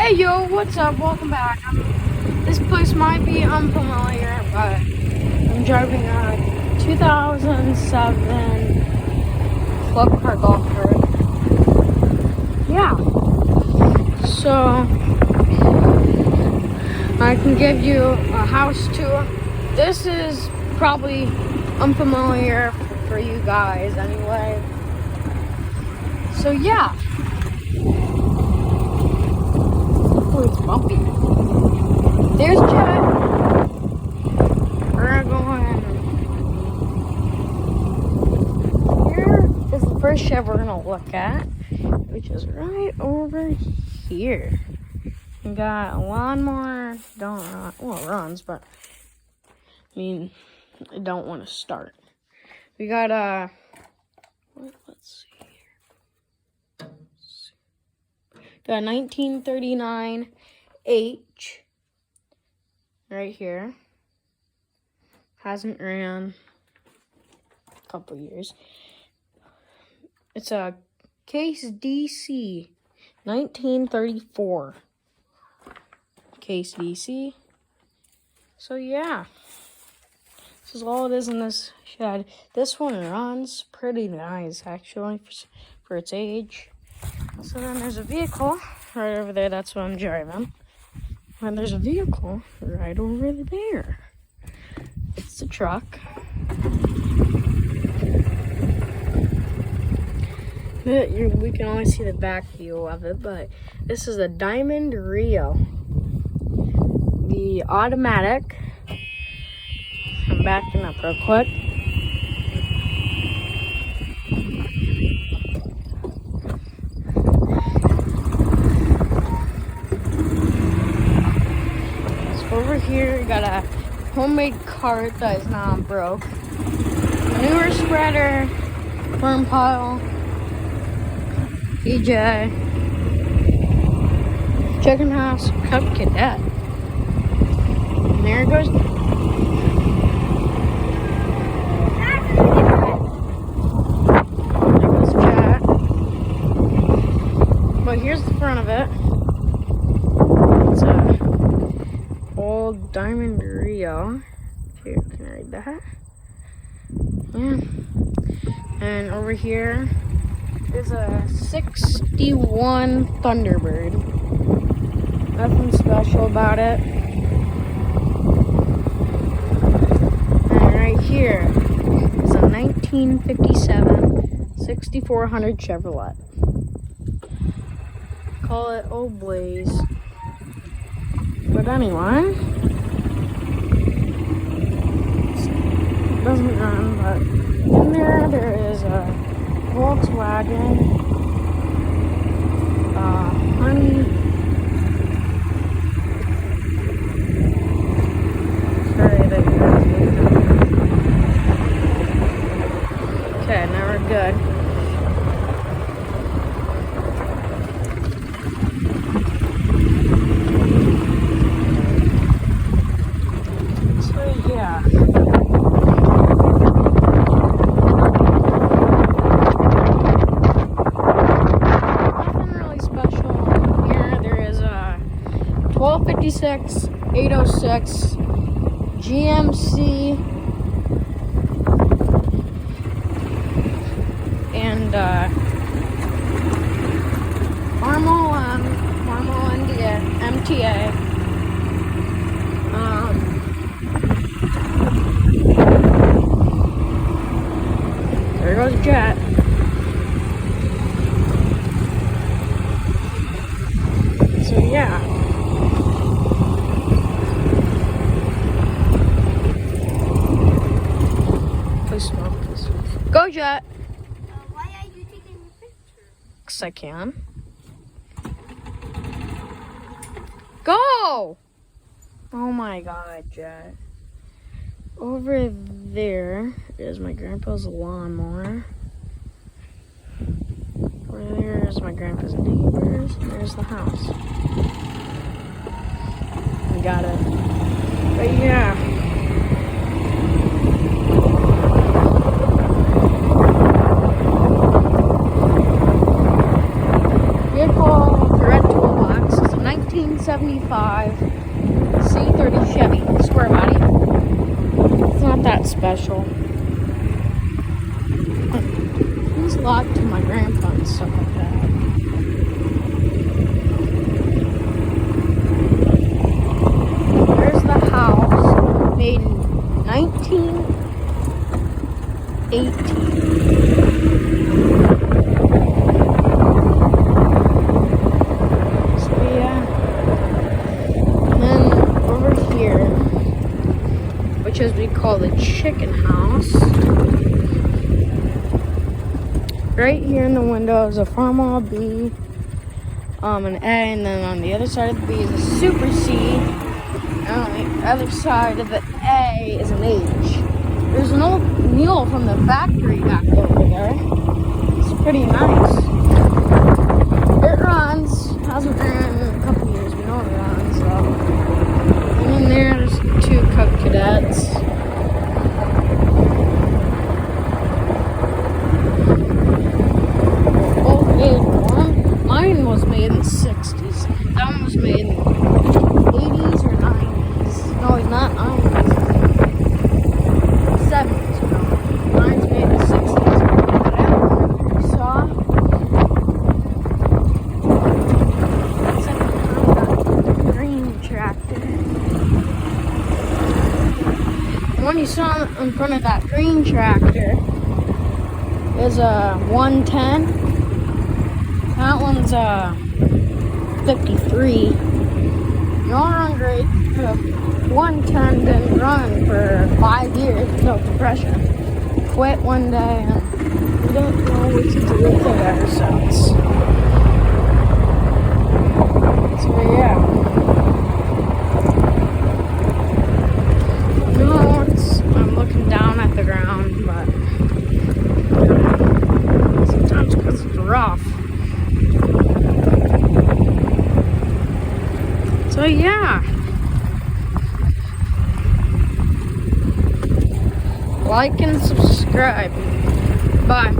Hey yo, what's up? Welcome back. This place might be unfamiliar, but I'm driving a 2007 Club Car Golf Cart. Yeah, so I can give you a house tour. This is probably unfamiliar for you guys anyway. So yeah. Oh, it's bumpy. There's Jet. We're going. Here is the first shed we're gonna look at, which is right over here. We got a lawnmower. Don't run. Well, it runs, but I mean, I don't want to start. We got let's see here. Got a 1939 H right here. Hasn't ran a couple years. It's a Case DC 1934 Case DC. So yeah, this is all it is in this shed. This one runs pretty nice actually for its age. So then there's a vehicle right over there. That's what I'm driving. And there's a vehicle right over there. It's the truck. We can only see the back view of it, but this is a Diamond Rio. The automatic. I'm backing up real quick. Over here, we got a homemade cart that is not broke. Manure spreader, worm pile, DJ, chicken house, Cub Cadet. And there it goes. There goes Jet. But here's the front of it. It's a old Diamond Rio. Here, can I read that? Yeah. And over here is a 61 Thunderbird. Nothing special about it. And right here is a 1957 6400 Chevrolet. Call it Old Blaze. But anyway, it doesn't run, but in there is a Volkswagen, honey, sorry that you guys didn't know. Okay, now we're good. Yeah. Nothing really special here. There is a 1256 806 GMC and Marmo MTA. There goes Jet. So yeah. Please smoke this. Go Jet. Why are you taking a picture? 'Cause I can. Go! Oh my god, Jet. Over there is my grandpa's lawnmower. Over there is my grandpa's neighbors. There's the house. We got it. But yeah. Vehicle, red toolbox. It's a 19 1975 C30 Chevy square body. It's not that special. It's locked to my grandpa and stuff like that. There's the house, made in 1918. So yeah. And then over here, which is we call the chicken house. Right here in the window is a Farmall B, an A, and then on the other side of the B is a Super C, and on the other side of the A is an H. There's an old mule from the factory back over there. It's pretty nice. It runs, hasn't ran in a couple years, we know it runs, so. And then there's 2 Cub Cadets. Mine was made in the 60s. That one was made in the 80s or 90s. No, not 90s. 70s, no. Mine's made in the 60s. But I don't remember if you saw. It's like a green tractor. The one you saw in front of that green tractor is a 110. That one's 53. You all run great. 110 didn't run for 5 years, no compression. Quit one day and we didn't know what to do with it ever since. So yeah. No, I'm looking down at the ground, but sometimes because it's rough. So yeah, like and subscribe. Bye.